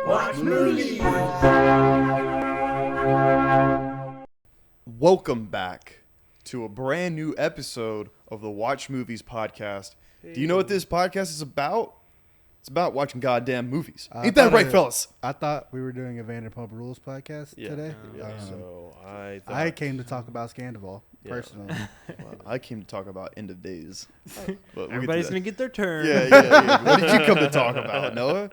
Watch movies. Welcome back to a brand new episode of the Watch Movies podcast. Do you know what this podcast is about? It's about watching goddamn movies. Ain't that right, fellas? I thought we were doing a Vanderpump Rules podcast today. So I came to talk about Scandival, personally. Well, I came to talk about end of days. But Everybody's going to get their turn. Yeah. What did you come to talk about, Noah?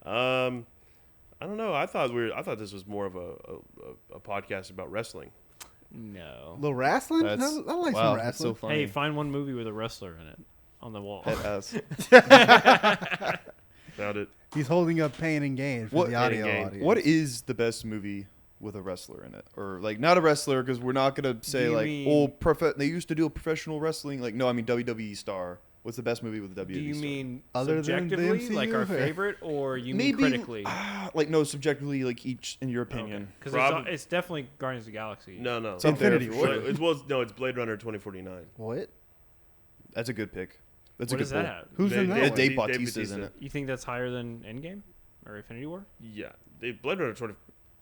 I don't know. I thought this was more of a podcast about wrestling. No. A little wrestling? I like some That's wrestling. so funny. Hey, find one movie with a wrestler in it on the wall. Head ass. Found it. He's holding up Pain and Gain for What- the audio Pain and Gain. audience. What is the best movie with a wrestler in it? Or, like, not a wrestler, because we're not going to say, you like, mean- they used to do a professional wrestling. Like, no, I mean WWE star. What's the best movie with a WWE Do you star? mean Other than the subjectively, like our MCU, or- favorite, or you Maybe, mean critically? Like, no, subjectively, like, each in your opinion. Because Prob- it's definitely Guardians of the Galaxy. No. It's up there Infinity for War. sure. It's Blade Runner 2049. What? That's a good pick. That's What a does good that pull. have? Who's in that Yeah, one? Dave Bautista's in it. You think that's higher than Endgame or Infinity War? Yeah, Blade Runner 20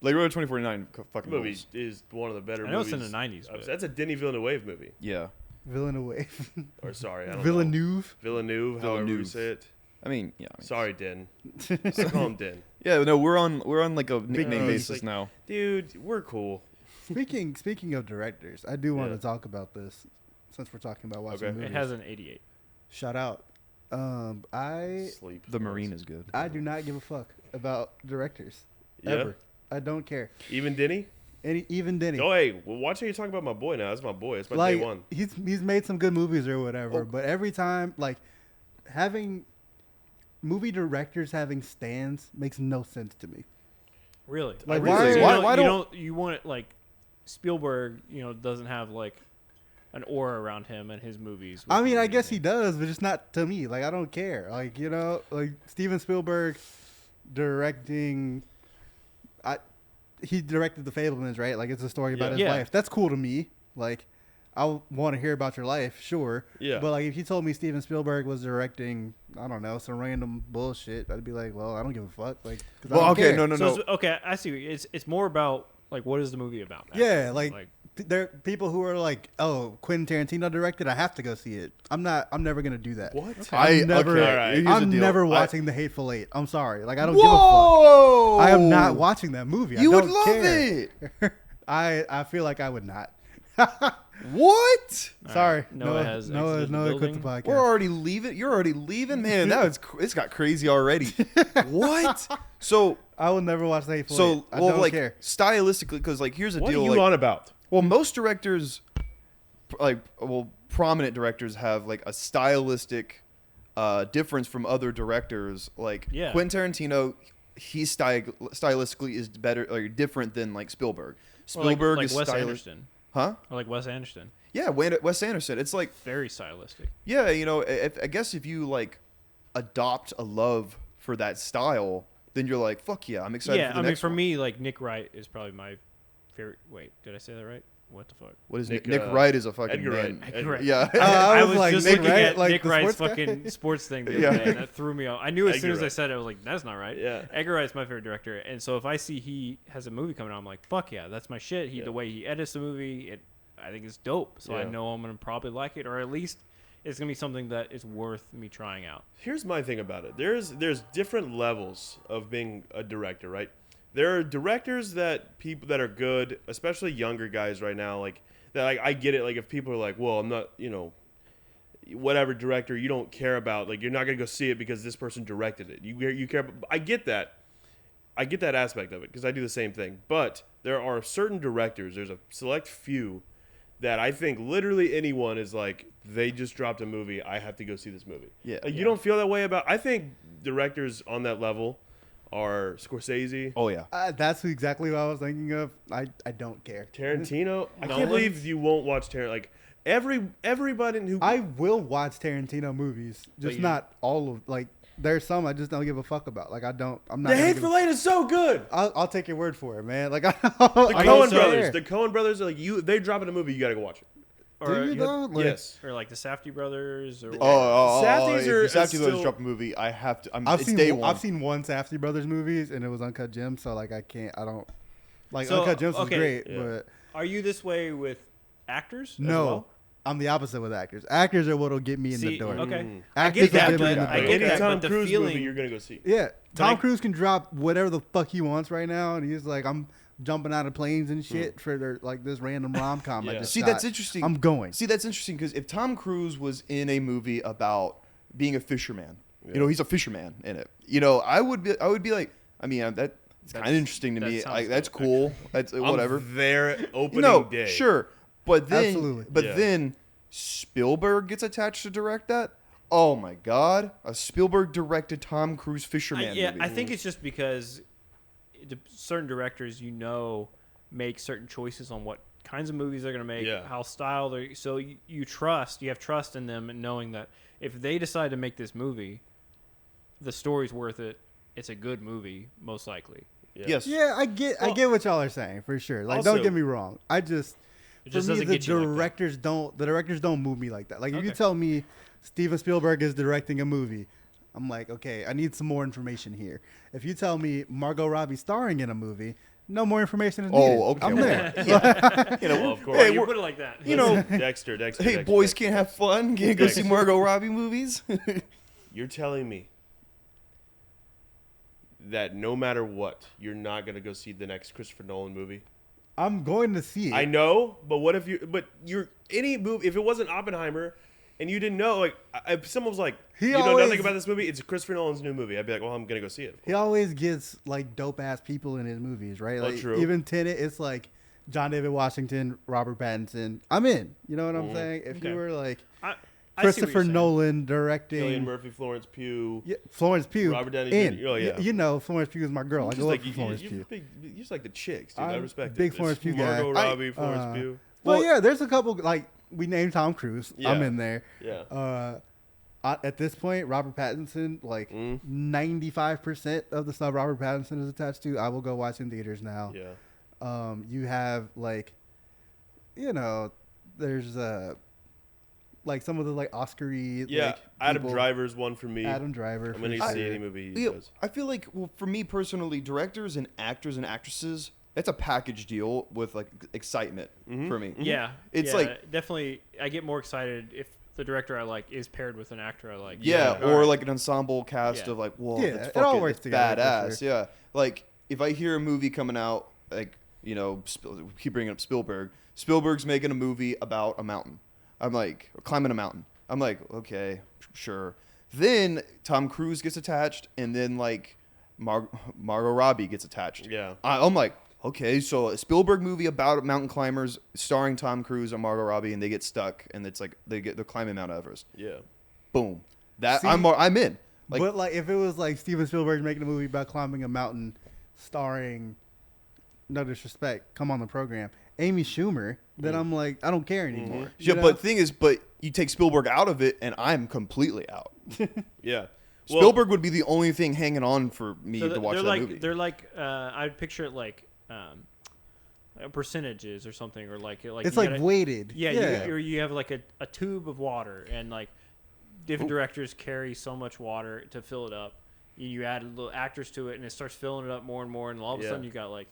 Blade Runner 2049 fucking movie rules. is one of the better I know movies. it's in the 90s, but That's a Denis Villeneuve movie. Yeah. Villeneuve. Or sorry, I don't know. Villeneuve. Villeneuve, however you Villeneuve. say it. I mean, yeah. Sorry, Den. I call him Den. Yeah, no, we're on like a nickname he's basis like- now. Dude, we're cool. Speaking of directors, I do want Yeah. to talk about this since we're talking about watching Okay. movies. it has an 88. Shout out. I Sleep. The Marine is good. do not give a fuck about directors. Yeah? Ever. I don't care. Even Denny? Even Denny. Oh, hey, well, watch how you talk about my boy now. That's my boy. It's my Like day one. he's made some good movies or whatever, Oh. but every time like having movie directors having stands makes no sense to me. Really? Like, So why- you why- don't- why you don't- you want it like Spielberg? Doesn't have like an aura around him and his movies. I with mean, I movies guess in he it. does, but just not to me. Like I don't care. Like like Steven Spielberg directing. He directed The Fabelmans, right? Like it's a story about his Yeah. life. That's cool to me. Like I want to hear about your life, sure. Yeah. But like if you told me Steven Spielberg was directing, I don't know, some random bullshit, I'd be like, well, I don't give a fuck. Like, 'cause I Well, don't okay, care. no. So okay, I see. It's more about like what is the movie about? Matt? Yeah, like there are people who are like, oh, Quentin Tarantino directed, I have to go see it. I'm never gonna do that. What? I'm never, All right. here's the I'm deal. never I- watching The Hateful Eight. I'm sorry. Like I don't give a fuck. Whoa! I am not watching that movie. You I would don't love care. it. I feel like I would not. What? Sorry. Noah has Noah exited the quit the building. podcast. We're already leaving. You're already leaving, man. It's got crazy already. What? So I will never watch The Hateful Eight. I don't like care. stylistically, because like here's the What deal. are you like, on about? Well, most directors, prominent directors have like a stylistic difference from other directors. Like Yeah. Quentin Tarantino, he stylistically is better or different than like Spielberg. Or like Spielberg is Wes stylish, Anderson, huh? or like Wes Anderson, Yeah, Wes Anderson. It's like very stylistic. yeah, I guess if you like adopt a love for that style, then you're like fuck yeah, I'm excited. Yeah, for the I mean, next for one. me, like Nick Wright is probably my favorite. Wait, did I say that right? What the fuck? What is Nick, Nick Wright is a fucking Edgar man. Wright. Edgar Wright. Yeah. I was like, just Nick looking Wright? at Like Nick the Wright's sports guy? fucking sports thing the Yeah. other day, and that threw me off. I knew as soon Edgar as I Wright. said it, I was like, that's not right. Yeah. Edgar Wright's my favorite director, and so if I see he has a movie coming out, I'm like, fuck yeah, that's my shit. Yeah. The way he edits the movie, I think it's dope. So I Yeah. know I'm gonna probably like it, or at least it's gonna be something that is worth me trying out. Here's my thing about it. There's different levels of being a director, right? There are directors that people that are good, especially younger guys right now, like that. Like I get it. Like if people are like, well, I'm not, whatever director you don't care about, like you're not gonna go see it because this person directed it. You care. About, I get that. I get that aspect of it because I do the same thing. But there are certain directors. There's a select few that I think literally anyone is like, they just dropped a movie. I have to go see this movie. Yeah. Like, you don't feel that way about. I think directors on that level are Scorsese, Oh yeah. That's exactly what I was thinking of. I don't care. Tarantino. I Nolan? can't believe you won't watch Tarantino. Like everybody who I will watch Tarantino movies, just you- not all of like. There's some I just don't give a fuck about. Like I'm not. The gonna Hateful Eight is so good. I'll take your word for it, man. Like I The don't Coen care. brothers. The Coen brothers are like you. They drop in a movie. You gotta go watch it. Do you though? Like, yes. or like the Safdie brothers, or Safdies if are Safdie brothers still- drop a movie, I have to. I've it's seen day one. I've seen one Safdie brothers movies and it was Uncut Gems, so like I don't like So, Uncut Gems was okay, great, yeah. but Are you this way with actors? as no, well? I'm the opposite with actors. Actors are what'll get me in the See, door. okay. Mm. I Actors get that, will get me in but the I door. get Any that, Tom but the Cruise feeling. movie you're gonna go see. Yeah, Tom I- Cruise can drop whatever the fuck he wants right now, and he's like, I'm jumping out of planes and shit for their, like this random rom com. I Yeah. just See, shot. that's interesting. I'm going. See, that's interesting because if Tom Cruise was in a movie about being a fisherman, Yeah. you know, he's a fisherman in it. You know, I would be like, I mean, that's kind of That's- interesting to that me. sounds Like, that's dope, cool. That's whatever. I'm there opening No, day. sure, but then, Absolutely. Yeah. then Spielberg gets attached to direct that. Oh my God, a Spielberg directed Tom Cruise fisherman Yeah, movie. I think it's just because certain directors, make certain choices on what kinds of movies they're going to make, Yeah. how style they. So you have trust in them, and knowing that if they decide to make this movie, the story's worth it. It's a good movie, most likely. Yeah. Yes. Yeah, I get what y'all are saying for sure. Like, Also- don't get me wrong. I just It for just me doesn't the get you like that. directors don't move me like that. Like if you Okay. tell me Steven Spielberg is directing a movie, I'm like, okay, I need some more information here. If you tell me Margot Robbie starring in a movie, no more information is needed. Oh, okay. I'm there. Yeah. You know, Well, of course. hey, You we're- put it like that. you know, Dexter. hey, boys can't have fun. Can't go see Margot Robbie movies. You're telling me that no matter what, you're not gonna go see the next Christopher Nolan movie? I'm going to see it. I know, but what if you? But you're any movie. If it wasn't Oppenheimer, and you didn't know, like, if someone was like, He you know always- nothing about this movie, it's Christopher Nolan's new movie. I'd be like, well, I'm gonna go see it. He always gets like dope ass people in his movies, right? Oh, Like true. even Tenet, it's like John David Washington, Robert Pattinson. I'm in. You know what I'm Mhm. saying? If Okay. you were like I see what Christopher you're saying. Nolan Cillian directing Murphy, Florence Pugh. yeah, Florence Pugh, Robert Downey in. Jr. Oh, yeah. You know Florence Pugh is my girl. I Just go like up for Florence Pugh. you just like the chicks, dude. I I'm respect big it. Florence It's Pugh guy. Margot Robbie, Florence uh, Pugh. Well, Well- yeah, there's a couple like we named Tom Cruise. I'm Yeah. in there. Yeah. At this point, Robert Pattinson, like 95% of the stuff Robert Pattinson is attached to, I will go watch in theaters now. Yeah. You have like, there's like some of the like Oscar-y, Yeah. like, Adam people. Driver's one for me. Adam Driver. I'm for gonna sure. see any movie he Yeah, does. I feel like, well, for me personally, directors and actors and actresses, that's a package deal with like excitement Mhm. for me. Yeah, It's yeah, like- definitely. I get more excited if the director I like is paired with an actor I like. Yeah, All or right. like an ensemble cast Yeah. of like, whoa, Yeah, that's it all fucking works that's together for badass. sure. Yeah, like if I hear a movie coming out, like keep bringing up Spielberg. Spielberg's making a movie about a mountain. I'm like climbing a mountain. I'm like, okay, sure. Then Tom Cruise gets attached, and then like Margot Robbie gets attached. Yeah. I'm like, okay, so a Spielberg movie about mountain climbers starring Tom Cruise and Margot Robbie, and they get stuck, and it's like they're climbing Mount Everest. Yeah. Boom. That See, I'm in. Like, but like if it was like Steven Spielberg making a movie about climbing a mountain, starring, no disrespect, come on the program, Amy Schumer, then I'm like, I don't care anymore. yeah, you know? but thing is, but you take Spielberg out of it, and I'm completely out. Yeah. Well, Spielberg would be the only thing hanging on for me So to watch they're that like movie. they're like I'd picture it like percentages or something, or like it's you like gotta- weighted. Yeah, you have like a tube of water, and like different directors carry so much water to fill it up. You add little actors to it, and it starts filling it up more and more, and all of a Yeah. sudden you got like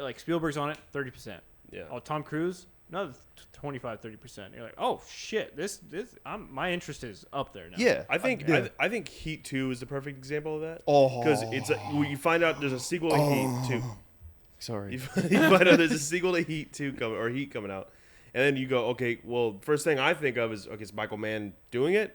like Spielberg's on it 30%. Yeah. Oh, Tom Cruise another 25-30%. You're like, oh shit, this my interest is up there now. yeah, I think Yeah. I think Heat 2 is the perfect example of that. Oh. Because you find out there's a sequel to Heat 2. sorry. You find out there's a sequel to Heat 2 coming, or Heat coming out. And then you go, okay, well, first thing I think of is, okay, it's Michael Mann doing it.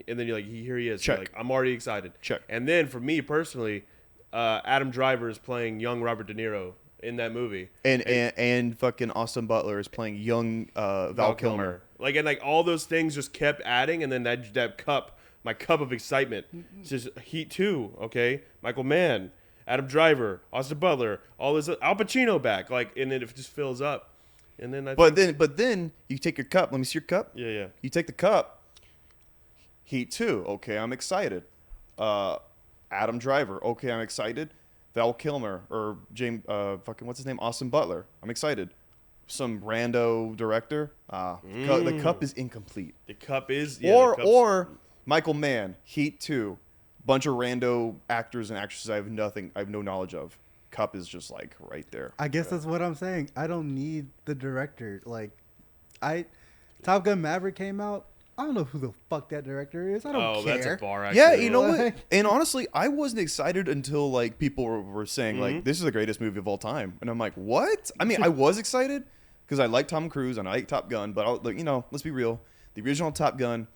And then you're like, here he is. You're Check. like, I'm already excited. Check. And then for me personally, Adam Driver is playing young Robert De Niro in that movie. And fucking Austin Butler is playing young Val Kilmer. Like, and like all those things just kept adding. And then that cup, my cup of excitement, it's just Heat 2, okay? Michael Mann, Adam Driver, Austin Butler, all this, Al Pacino back. Like, and then it just fills up. And then But then you take your cup. Let me see your cup. yeah. You take the cup. Heat 2. Okay, I'm excited. Adam Driver. Okay, I'm excited. Val Kilmer or James fucking what's his name? Austin Butler. I'm excited. some rando director, the cup is incomplete. The Cup is the Cup's- Or Michael Mann, Heat 2, bunch of rando actors and actresses I have no knowledge of. Cup is just like right there. I guess that's what I'm saying. I don't need the director. Like, Top Gun Maverick came out. I don't know who the fuck that director is. I don't care. That's a bar. Actually. Yeah, you know what? Like- And honestly, I wasn't excited until like people were saying like this is the greatest movie of all time, and I'm like, what? I mean, I was excited because I like Tom Cruise and I like Top Gun, but let's be real, the original Top Gun,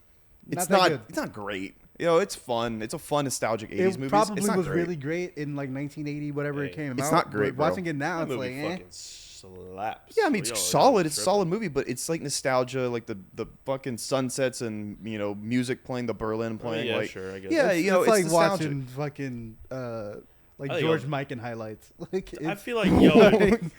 it's Not that good. it's not great. You know, it's fun. It's a fun nostalgic 80s It movie. probably it's not was great. really great in like 1980, whatever it Hey, came out. it's not great, But bro. watching it now, That it's movie like, fucking slaps. Yeah, I mean it's Y'all- solid. y'all It's a tripping. solid movie, but it's like nostalgia, like the fucking sunsets and music playing, the Berlin playing. yeah, like, sure, I guess. Yeah, it's, you know, it's like nostalgic. watching fucking like I think George I'll- Mikan highlights. Like, I it's, feel like y'all are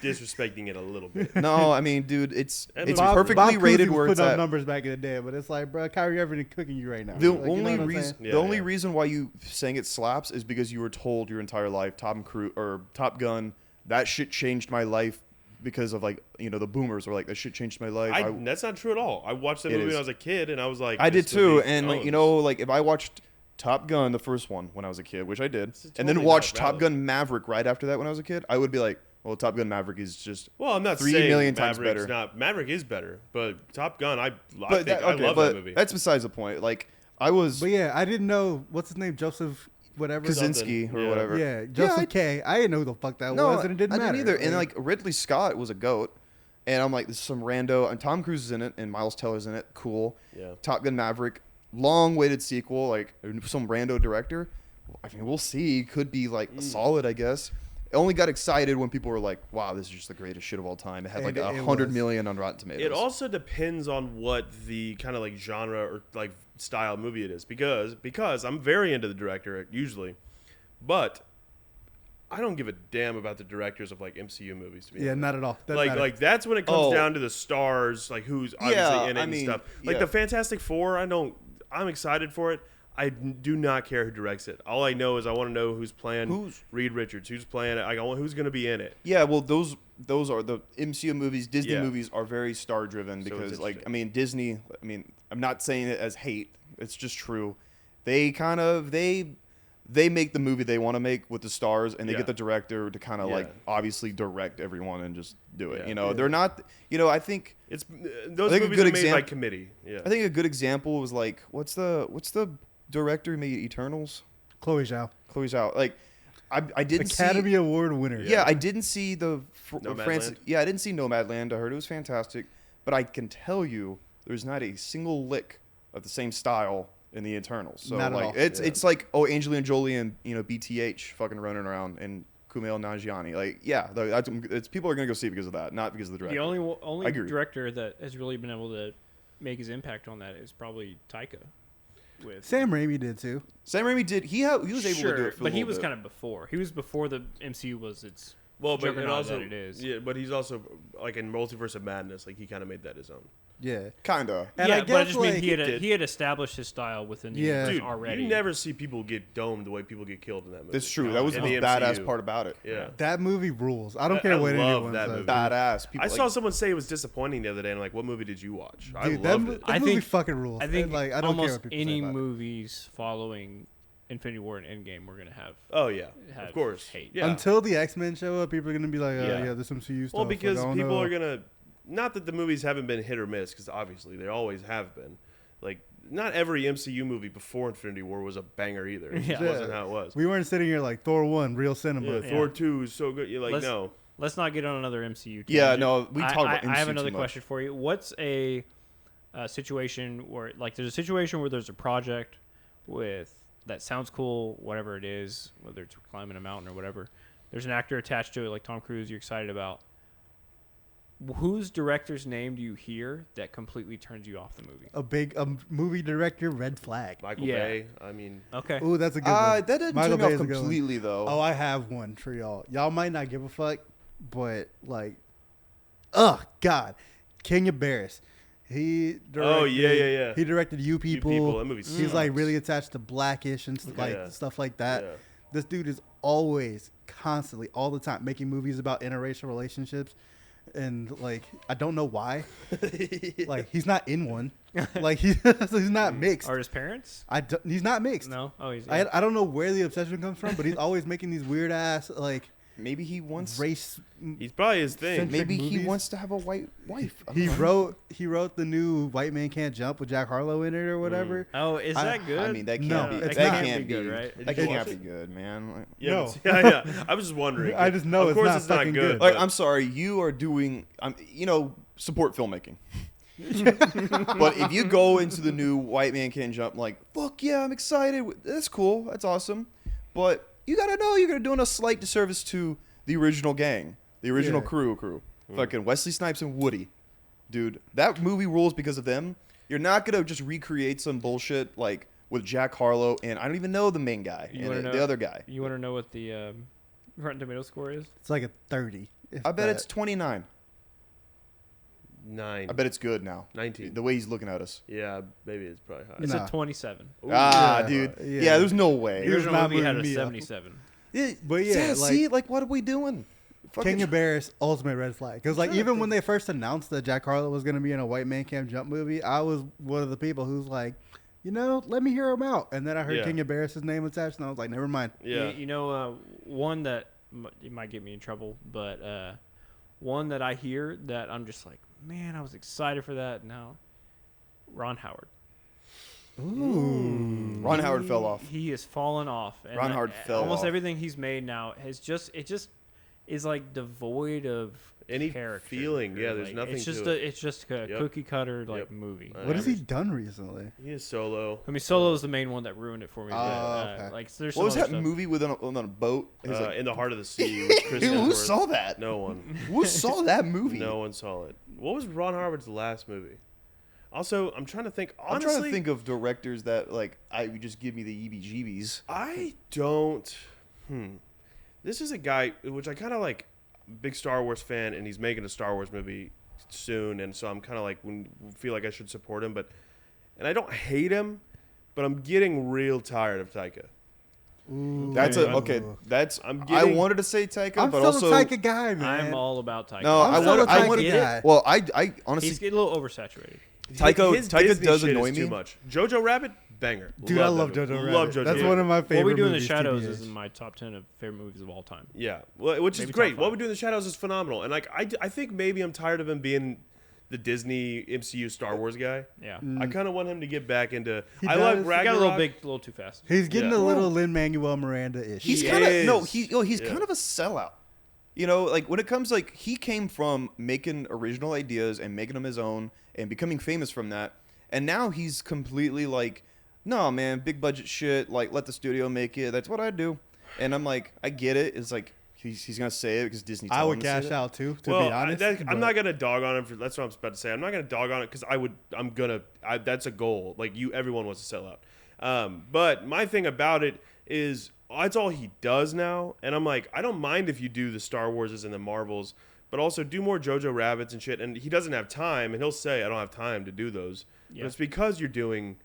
disrespecting it a little bit. No, I mean, dude, it's That it's movie's perfectly Bob rated Cousy was where it's putting up at. numbers back in the day, but it's like, bro, Kyrie Irving cooking you right now. The Like, you know only what I'm reason, saying? Yeah, the only yeah. reason why you saying it slaps is because you were told your entire life, Top Gun, that shit changed my life because of like the boomers were like that shit changed my life. That's not true at all. I watched that It movie when is. I was a kid, and I was like, I did this too, movie and like owns. like if I watched Top Gun, the first one, when I was a kid, which I did, It's and then totally watched not Top valid. Gun Maverick right after that when I was a kid, I would be like, well, Top Gun Maverick is just. Well, I'm not 3 saying million times Maverick's better. Not Maverick is better, but Top Gun, I But love that movie. that's besides the point. Like I was But yeah, I didn't know what's his name, Joseph, whatever. Kaczynski or Yeah. whatever. Yeah, Joseph I- K. I didn't know who the fuck that No, was, and it didn't I matter. didn't either. And like Ridley Scott was a goat, and I'm like, this is some rando. And Tom Cruise is in it, and Miles Teller's in it. Cool. Yeah. Top Gun Maverick, long-awaited sequel, like some rando director. I mean, we'll see. Could be like solid, I guess. I only got excited when people were like, "Wow, this is just the greatest shit of all time." It had like And it 100 was. million on Rotten Tomatoes. It also depends on what the kind of like genre or like style movie it is, because I'm very into the director usually, but I don't give a damn about the directors of like MCU movies. To be Yeah, honest. not at all. Doesn't Like matter. that's when it comes Oh. down to the stars, like who's obviously Yeah, in it I and mean, stuff. Like yeah. the Fantastic Four, I'm excited for it. I do not care who directs it. All I know is I want to know who's playing Reed Richards, who's playing it. I want who's going to be in it. Yeah, well, those are the MCU movies. Disney Yeah. movies are very star driven So because, it's like, interesting. I mean, Disney. I mean, I'm not saying it as hate. It's just true. They kind of they make the movie they want to make with the stars, and they Yeah. get the director to kind of Yeah. like obviously direct everyone and just do it. Yeah. You know, Yeah. they're not. You know, I think It's those I think a movies good are made by exam- committee. Yeah. I think a good example was like what's the director who made Eternals? Chloe Zhao, Chloe Zhao. Like, I didn't Academy see. Award winner. Yeah, I didn't see the Nomadland? Yeah, I didn't see Nomadland. I heard it was fantastic, but I can tell you there's not a single lick of the same style in the Eternals. So Not at like all. it's like Angelina Jolie and BTH fucking running around and Kumail Nanjiani. Like it's people are gonna go see it because of that, not because of the director. The I only agree. director that has really been able to make his impact on that is probably Taika. With Sam Raimi did too. Sam Raimi did. He was able to do it for but a he little was bit. kind of before. He was before the MCU was its Well, but it juggernaut also that it is. yeah, but he's also like in Multiverse of Madness, like he kind of made that his own. Yeah. Kinda. And yeah, I but I guess, just mean like, he had established his style within the Yeah. universe Dude, already. you never see people get domed the way people get killed in that movie. That's true. That was In the the badass MCU. part about it. Yeah. That movie rules. I don't I care what love anyone that says. movie. Badass. People I like, saw someone say it was disappointing the other day, and I'm like, what movie did you watch? I Dude, loved that, it. that I movie think- fucking rules. I think And, like, I don't care almost what people any say about it. movies following Infinity War and Endgame we're gonna have. Oh yeah, Have of course. hate. Yeah. Until the X-Men show up, people are gonna be like, "Oh Yeah. yeah, there's some CU stuff." Well, Like, because I don't people know. are gonna, not that the movies haven't been hit or miss, because obviously they always have been. Like, not every MCU movie before Infinity War was a banger either. It just Yeah. wasn't how it was. We weren't sitting here like Thor 1, real cinema. Yeah, Thor 2 is so good. You're like, Let's- no. Let's not get on another MCU. Yeah, tangent. no, we talked about I have MCU another too much. question for you. What's a situation where, like, there's a situation where there's a project with that sounds cool, whatever it is, whether it's climbing a mountain or whatever. There's an actor attached to it, like Tom Cruise, you're excited about. Whose director's name do you hear that completely turns you off the movie? A movie director, red flag. Michael Yeah. Bay, I mean, Okay. Ooh, that's a good That one. didn't Michael turn me off Bay's a good one. completely though. Oh, I have one for y'all. Y'all might not give a fuck, but like, oh God, King of Barris. He directed, Oh, yeah. He directed You People. People, that movie He's like sucks. really attached to Blackish and Yeah. stuff like that. Yeah. This dude is always, constantly, all the time making movies about interracial relationships. and like I don't know why. Like he's not in one. Like he's not mixed. Are his parents? He's not mixed. No. Oh, he's. I don't know where the obsession comes from, but he's always making these weird ass like Maybe he wants. race. He's probably his thing. Centric Maybe he movies. wants to have a white wife. I don't He know. wrote the new White Man Can't Jump with Jack Harlow in it or whatever. Oh, is that good? I mean, that can't No, be. it's That not. can't be good, right? That Did you can't watch be it? good, man. Like, Yeah, No. yeah. I was just wondering. I just know of it's course not it's not fucking good. good. like but- I'm sorry, you are doing. Support filmmaking. But if you go into the new White Man Can't Jump, like, fuck yeah, I'm excited. That's cool. That's awesome. But you gotta know you're doing a slight disservice to the original gang, the original Yeah. crew. Fucking Wesley Snipes and Woody. Dude, that movie rules because of them. You're not gonna just recreate some bullshit like with Jack Harlow and I don't even know the main guy You and wanna the know- other guy. You want to know what the Rotten Tomato score is? It's like a 30. I bet it's 29. 9. I bet it's good now. 19. The way he's looking at us. Yeah, maybe it's probably high. It's Nah. a 27. Ah, yeah. dude. Yeah. Yeah, there's no way. He was The not movie had a moving me up. 77. Yeah, But yeah, like- see, like, what are we doing? King of Bears, ultimate red flag. Because like trying to even think. when they first announced that Jack Harlow was going to be in a White Man Can't Jump movie, I was one of the people who's like, let me hear him out. And then I heard Yeah. King of Bears' name attached, and I was like, never mind. Yeah. You know, one that it might get me in trouble, but one that I hear that I'm just like, man, I was excited for that. Now, Ron Howard. Ooh. Ron Howard fell off. He has fallen off. And Ron Howard fell almost off. everything he's made now has just is like devoid of Any character. feeling. Yeah, there's Like, nothing It's just to it. it's just a Yep. cookie cutter like Yep. movie. What has he done recently? He is Solo. I mean, Solo is the main one that ruined it for me. Oh, but, okay. Like, there's What was some that other stuff. movie with on a boat? It was like, In the Heart of the Sea with Chris dude, who Hemsworth. saw that? No one. Who saw that movie? No one saw it. What was Ron Howard's last movie? Also, I'm trying to think. I'm Honestly, trying to think of directors that like I would just give me the EBGBs. I don't. This is a guy which I kind of like. Big Star Wars fan, and he's making a Star Wars movie soon, and so I'm kind of like feel like I should support him, and I don't hate him, but I'm getting real tired of Taika. Ooh. That's Okay. okay. That's I'm I getting- wanted to say Taika, I'm but still also a Taika guy, man. I'm all about Taika. no. I'm I still wanted. a I Taika wanted. guy. Well, I honestly He's getting a little oversaturated. Taika His Disney Disney does shit annoy is me. too much. Jojo Rabbit, banger. Dude, I love Jojo Rabbit. Love Jojo That's Rabbit. one of my favorite What We Do in the movies, Shadows TBH. is in my top 10 of favorite movies of all time. Yeah, well, which is Maybe great. top What five. We Do in the Shadows is phenomenal, and like I think maybe I'm tired of him being the Disney MCU Star Wars guy. Yeah. I kind of want him to get back into. He I does. like He He Ragnarok. got a little big, a little too fast. He's getting Yeah. a little Lin-Manuel Miranda-ish. He's He kind of is. no. He's Yeah. kind of a sellout. You know, like when it comes like he came from making original ideas and making them his own and becoming famous from that, and now he's completely like, no man, big budget shit. Like let the studio make it. That's what I do. And I'm like, I get it. It's like he's gonna say it because Disney. I told would him to say cash it. out too, to Well, be honest. I'm but- not gonna dog on him for. That's what I'm about to say. I'm not gonna dog on it because that's a goal. Like everyone wants to sell out. But my thing about it is that's all he does now, and I'm like, I don't mind if you do the Star Warses and the Marvels, but also do more Jojo Rabbits and shit. And he doesn't have time, and he'll say, I don't have time to do those. Yeah. But it's because you're doing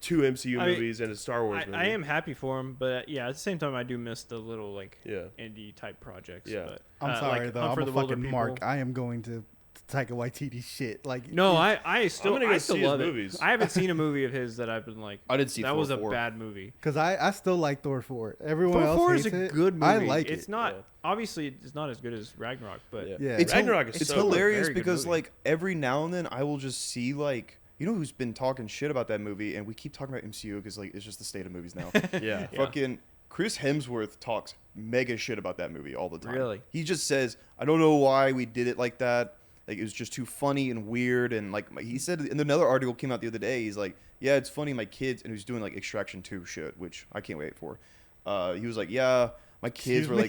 2 MCU I mean, movies and a Star Wars movie. I am happy for him, but yeah, at the same time, I do miss the little like Yeah. indie type projects. Yeah. But, I'm sorry like, though. Hunt I'm for a the Wilder fucking mark. People. I am going to Taika Waititi shit. Like No, it- I still gonna go I still see his love movies. it. I haven't seen a movie of his that I've been like. I did see that Thor was a 4. bad movie. Cause I still like Thor 4. Everyone Thor else 4 hates is a it. good movie. I like It's it. not Yeah. obviously it's not as good as Ragnarok, but Yeah. Yeah. It's Ragnarok is it's so good. hilarious Very good because movie. like every now and then I will just see like you know who's been talking shit about that movie and we keep talking about MCU because like it's just the state of movies now. Yeah. Yeah. Fucking Chris Hemsworth talks mega shit about that movie all the time. Really? He just says, I don't know why we did it like that. Like it was just too funny and weird and like he said in another article came out the other day. He's like, yeah, it's funny. My kids and he was doing like Extraction 2 shit, which I can't wait for. He was like, yeah, my kids Excuse were me?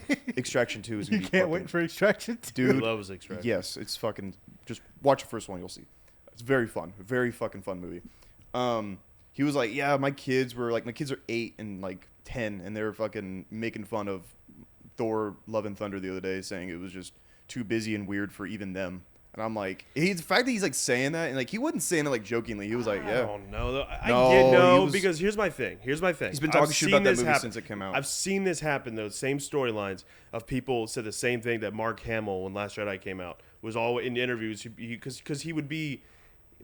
like, Extraction 2 is. You gonna be can't fucking- wait for Extraction 2. Dude, He loves Extraction. Yes, it's fucking. Just watch the first one, you'll see. It's very fun, very fucking fun movie. He was like, yeah, my kids are 8 and like 10, and they were fucking making fun of Thor: Love and Thunder the other day, saying it was just too busy and weird for even them. And I'm like, the fact that he's like saying that, and like he wasn't saying it like jokingly. He was like, I yeah. don't know. Though. No, I get he was- because here's my thing. He's been talking shit about that movie since it came out. I've seen this happen. Those same storylines of people said the same thing that Mark Hamill when Last Jedi came out was all in interviews because he would be.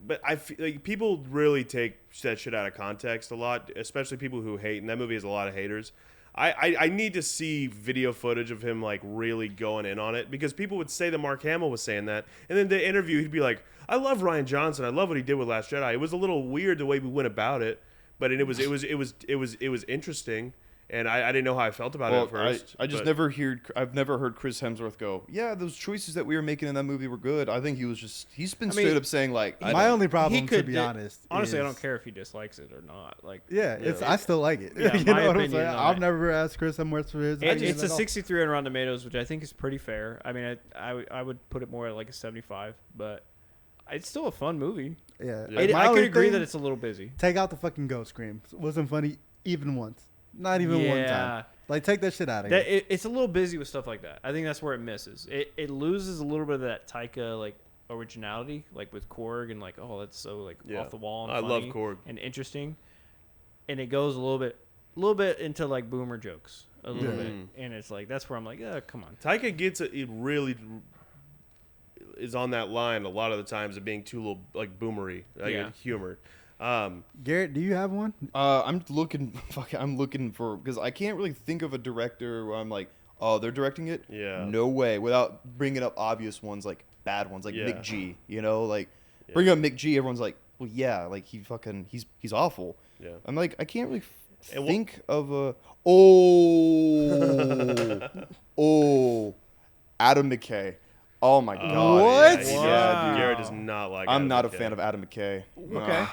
But I feel like people really take that shit out of context a lot, especially people who hate. And that movie has a lot of haters. I need to see video footage of him like really going in on it because people would say that Mark Hamill was saying that, and then the interview he'd be like, "I love Ryan Johnson. I love what he did with Last Jedi. It was a little weird the way we went about it, but it was interesting." And I didn't know how I felt about it at first. I've never heard Chris Hemsworth go, yeah, those choices that we were making in that movie were good. I think he's been straight up saying like, my only problem, he to could be di- honest, Honestly, I is- don't care if he dislikes it or not. Like, Yeah, I still like it. Yeah, you my know what I'm opinion saying? on I've it. never asked Chris Hemsworth for his opinion it's a at all. 63 on Rotten Tomatoes, which I think is pretty fair. I mean, I would put it more at like a 75, but it's still a fun movie. Yeah, Yeah. My I only could agree thing- that it's a little busy. Take out the fucking ghost scream. It wasn't funny even once. Not even one time. Like, take that shit out of here. It's a little busy with stuff like that. I think that's where it misses. It loses a little bit of that Taika like originality, like with Korg and like, oh, that's so like Yeah. off the wall and I funny love Korg. and interesting. And it goes a little bit into like boomer jokes a little bit, and it's like that's where I'm like, come on. Taika gets it really is on that line a lot of the times of being too little like boomery, like humor. Garrett, do you have one? I'm looking for because I can't really think of a director where I'm like, oh, they're directing it. Yeah. No way. Without bringing up obvious ones like bad ones like Yeah. Mick G. You know, like bring up Mick G. Everyone's like, well, yeah, like he's awful. Yeah. I'm like, I can't really And think of a Adam McKay. Oh my god. What? Yeah, Wow. Garrett does not like. I'm Adam not a McKay. fan of Adam McKay. Okay.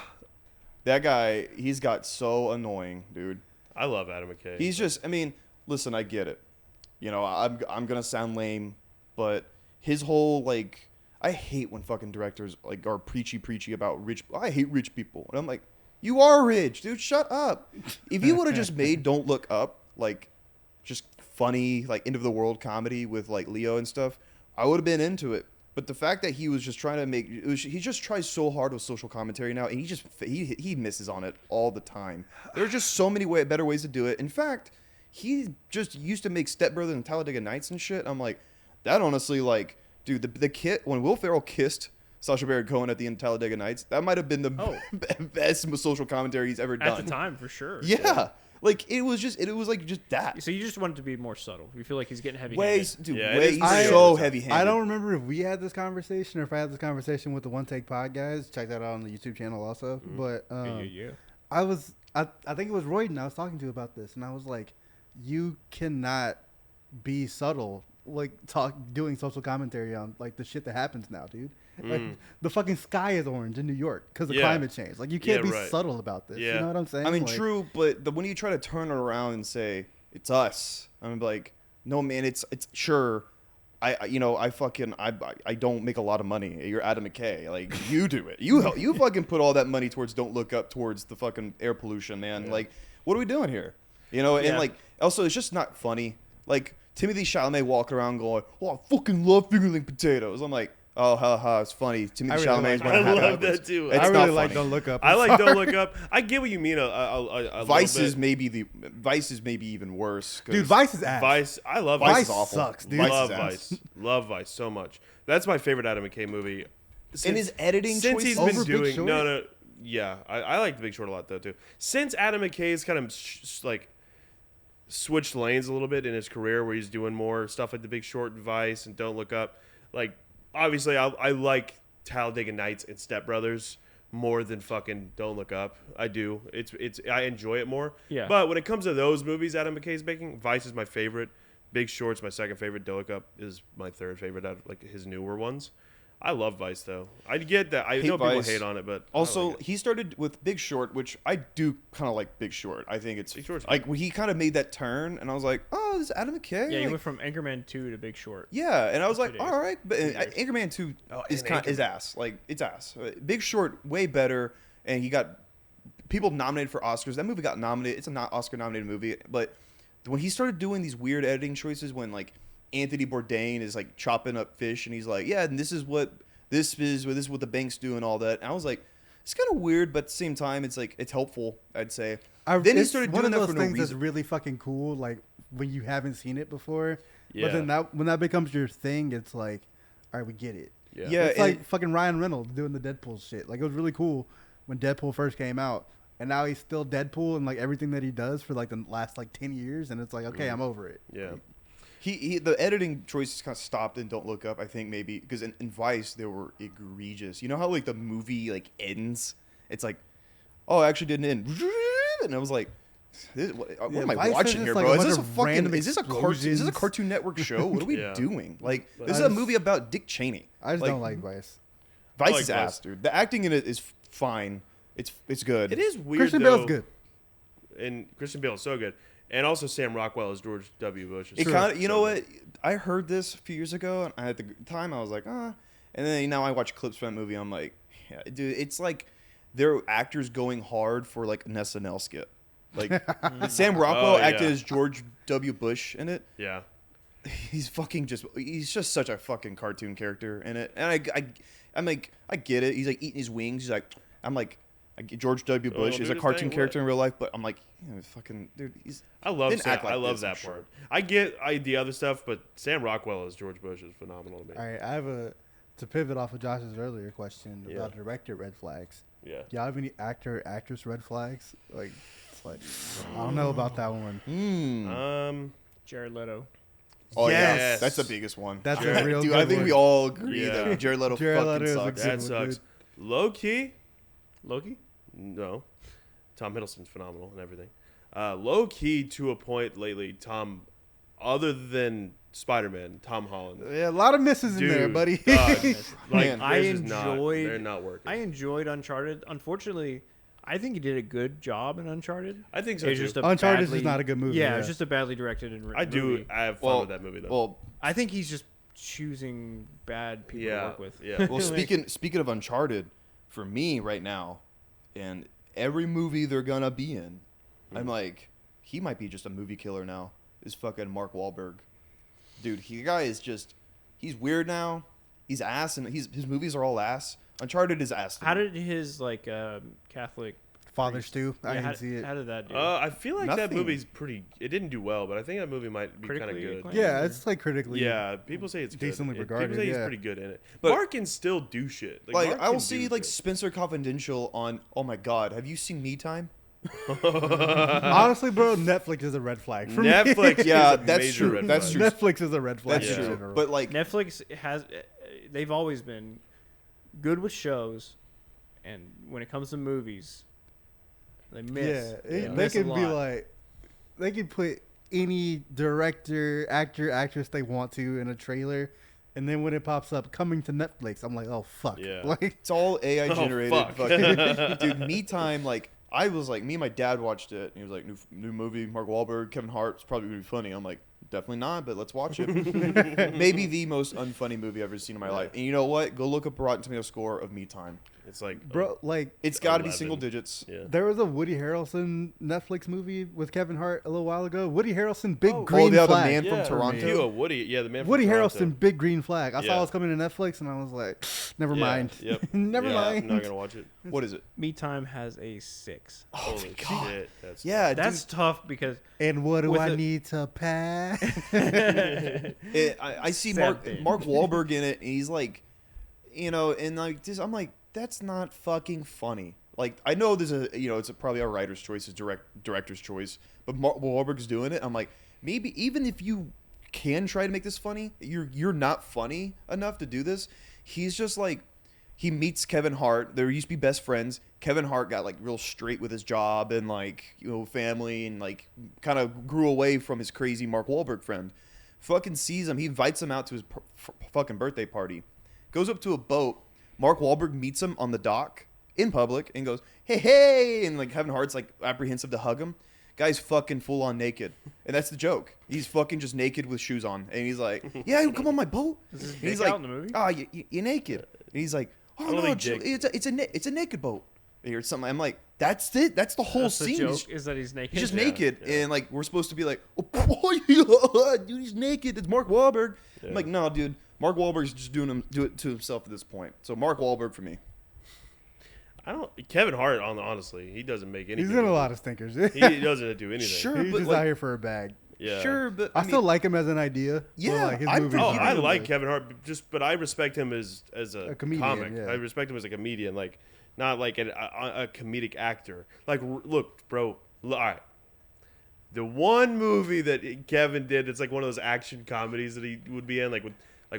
That guy, he's got so annoying, dude. I love Adam McKay. He's just, I mean, listen, I get it. You know, I'm gonna sound lame, but his whole like, I hate when fucking directors like are preachy about rich. I hate rich people, and I'm like, you are rich, dude. Shut up. If you would have just made Don't Look Up like, just funny like end of the world comedy with like Leo and stuff, I would have been into it. But the fact that he was just trying to make, he just tries so hard with social commentary now, and he misses on it all the time. There are just so many better ways to do it. In fact, he just used to make Step Brothers and Talladega Nights and shit. I'm like, that honestly, like, dude, the kid when Will Ferrell kissed Sacha Baron Cohen at the end of Talladega Nights, that might have been the best social commentary he's ever done. At the time, for sure. Yeah. Like it was like just that. So you just want it to be more subtle. You feel like he's getting heavy. Ways, dude, Yeah, it way is he's pretty so over the heavy handed. I don't remember if we had this conversation or if I had this conversation with the One Take Pod guys. Check that out on the YouTube channel also. But Yeah. I think it was Royden I was talking to about this, and I was like, you cannot be subtle like doing social commentary on like the shit that happens now, dude. Like the fucking sky is orange in New York because of Yeah. climate change. Like you can't Yeah, be right. subtle about this. Yeah. You know what I'm saying? I mean, Like, true, but when you try to turn it around and say it's us, I'm like, no, man, it's sure. I don't make a lot of money. You're Adam McKay. Like you do it. You fucking put all that money towards Don't Look Up, towards the fucking air pollution, man. Yeah. Like, what are we doing here? You know, and Yeah. like also it's just not funny. Like Timothy Chalamet walking around going, "Oh, I fucking love fingerling potatoes." I'm like, oh, ha, it's funny. Timothy I really Chalamet's like one of I my love favorites. that too. It's I not really like funny. Don't Look Up. I I'm like Don't sorry. Look Up. I get what you mean. A Vice little is bit. Vice is maybe even worse. 'Cause Dude, Vice is ass. Vice. I love Vice Vice. is awful. sucks, dude. Vice is Love ass. Vice. Love Vice so much. That's my favorite Adam McKay movie. And his editing since he's choices- been Over Big doing Short? yeah, I like The Big Short a lot though too. Since Adam McKay's kind of like switched lanes a little bit in his career, where he's doing more stuff like The Big Short and Vice and Don't Look Up. Like obviously, I like Talladega Nights and Step Brothers more than fucking Don't Look Up. I do. I enjoy it more. Yeah. But when it comes to those movies Adam McKay's making, Vice is my favorite. Big Short's my second favorite. Don't Look Up is my third favorite out of like his newer ones. I love Vice though. I get that. I Hate know people Vice. hate on it, but I Also, like it. he started with Big Short, which I do kind of like Big Short. I think it's Big Short's like when he kind of made that turn, and I was like, oh, this is Adam McKay. Yeah, you Like, went from Anchorman 2 to Big Short. yeah, and I was like, days. all right, but 2 years. Anchorman 2 Oh, is and is ass. Like it's ass. Big Short way better, and he got people nominated for Oscars. That movie got nominated. It's a not Oscar nominated movie, but when he started doing these weird editing choices, when like Anthony Bourdain is like chopping up fish, and he's like, yeah, and this is what this is what the banks do and all that. And I was like, it's kind of weird, but at the same time, it's like it's helpful. I'd say. Then he started doing that for no one of those things that's reason. really fucking cool, like when you haven't seen it before. Yeah. But then when that becomes your thing, it's like, all right, we get it. Yeah, It's and like fucking Ryan Reynolds doing the Deadpool shit. Like, it was really cool when Deadpool first came out, and now he's still Deadpool and like everything that he does for like the last like 10 years, and it's like, okay, I'm over it. Yeah. the editing choices kind of stopped and Don't Look Up. I think maybe because in Vice they were egregious. You know how like the movie like ends? It's like, oh, it actually didn't end, and I was like, what am I Vice watching is here, like bro? a Is bunch this a of fucking? random Is this a cartoon? Is this a explosions. Cartoon Network show? What are we Yeah. doing? Like, But this is I a just- movie about Dick Cheney. I just don't like Vice. Vice I like is Vice. ass, dude. The acting in it is fine. It's good. It is weird. Christian though, Bale's good. and Christian Bale is so good, and also Sam Rockwell as George W. Bush. Is It so- kind of, you so know good. what? I heard this a few years ago, and at the time I was like, and then now I watch clips from that movie. I'm like, yeah, dude, it's like they're actors going hard for like an SNL skit. Like Sam Rockwell Oh, yeah. acted as George W. Bush in it. Yeah. He's just such a fucking cartoon character in it, and I'm like, I get it. He's like eating his wings. He's like, I'm like, George W. Oh, Bush he'll is do a his cartoon thing, character what? in real life, but I'm like, fucking dude, he's. I love Didn't Sam, act like I love this, I'm that sure. part. I get the other stuff, but Sam Rockwell as George Bush is phenomenal to me. All right, I have to pivot off of Josh's earlier question Yeah. about director red flags. Yeah. Do y'all have any actress red flags? Like, it's like, I don't know about that one. Jared Leto. Oh yeah, Yes. that's the biggest one. That's Jared- a real Dude, good I think one. we all agree Yeah. that Jared Leto Jared fucking Leto is a sucks. good That one, sucks. dude. Low key, Loki? no. Tom Hiddleston's phenomenal and everything. Low key to a point lately, other than Spider-Man, Tom Holland. Yeah, a lot of misses in there, Dude, buddy. God, like, Man. I theirs is not- enjoyed- they're not working. I enjoyed Uncharted. Unfortunately, I think he did a good job in Uncharted. I think so It's too. just a Uncharted is badly- not a good movie, Yeah, yeah. it's just a badly directed and I do. movie. I have fun with that movie though. Well, I think he's just choosing bad people to yeah. work with. Yeah. well, speaking of Uncharted, for me right now, and every movie they're gonna be in, I'm like, he might be just a movie killer now. Is fucking Mark Wahlberg, dude. He guy is just, he's weird now. He's ass, and his movies are all ass. Uncharted is ass. to How me. did his Catholic Father Stew. I how, didn't see it. How did that do? I feel like that Nothing. movie's pretty. It didn't do well, but I think that movie might be kind of Critically good. acclaimed? Yeah, it's like critically. Yeah, people say it's Decently good. regarded, People say he's yeah. pretty good in it. But- Mark can still do shit. Like Mark I will can see do like shit. Spencer Confidential on. Oh my god, have you seen Me Time? Honestly, bro, Netflix is a red flag for Netflix. me. Yeah, is a that's major true. red That's flag. true. Netflix is a red flag. That's in Yeah. true. general. But like, Netflix has. They've always been good with shows, and when it comes to movies, they miss. yeah, They they miss a can be lot. like, they can put any director, actor, actress they want to in a trailer, and then when it pops up coming to Netflix, I'm like, oh fuck, Yeah. like it's all AI Oh, generated. fuck. Fucking, dude, Me Time. Like I was like, me and my dad watched it. And he was like, new movie, Mark Wahlberg, Kevin Hart. It's probably gonna be funny. I'm like, definitely not, but let's watch it. Maybe the most unfunny movie I've ever seen in my life. And you know what? Go look up a Rotten Tomato score of Me Time. It's like bro, like It's got to be 11. single digits. Yeah. there was a Woody Harrelson Netflix movie with Kevin Hart a little while ago. Woody Harrelson, big Oh, green yeah, the flag. man from Yeah, Toronto. Hugh, Woody. Yeah, the man. Woody from Toronto. Harrelson, big green flag. I saw Yeah. it was coming to Netflix, and I was like, never Yeah, mind. Yep. Never Yeah, mind. I'm not gonna watch it. What is it? Me Time has a 6. Holy God. shit. That's Yeah, That's tough because And what do With I it- need to pass? I see Sad Mark Wahlberg in it, and he's like, and like this, I'm like, that's not fucking funny. Like I know there's it's probably a writer's choice, a director's choice, but Mark Wahlberg's doing it. I'm like, maybe even if you can try to make this funny, you're not funny enough to do this. He's just like, he meets Kevin Hart. They used to be best friends. Kevin Hart got like real straight with his job and like family, and like kind of grew away from his crazy Mark Wahlberg friend. Fucking sees him. He invites him out to his fucking birthday party. Goes up to a boat. Mark Wahlberg meets him on the dock in public and goes, hey, hey, and like Kevin Hart's like apprehensive to hug him. Guy's fucking full on naked, and that's the joke. He's fucking just naked with shoes on, and he's like, yeah, come on my boat. Is his And he's dick like, out in the movie? oh, you're naked. And he's like, oh I don't no, think dick. it's a naked boat. Or something. I'm like, that's it. That's the whole That's the scene. joke is that he's naked. He's just Yeah, naked, yeah. and like we're supposed to be like, oh boy, dude, he's naked. It's Mark Wahlberg. Yeah. I'm like, no, dude. Mark Wahlberg's just do it to himself at this point. So Mark Wahlberg for me. Kevin Hart, honestly, he doesn't make anything. He's in a lot of stinkers. He doesn't do anything. Sure, He's but just like, out here for a bag. Yeah. sure, but I still like him as an idea. Yeah, but like his I'm movies. Oh, He I didn't like like- Kevin Hart, but I respect him as a comedian, comic. yeah. I respect him as a comedian, like not like a comedic actor. Like, look, bro. All right, the one movie that Kevin did, it's like one of those action comedies that he would be in, like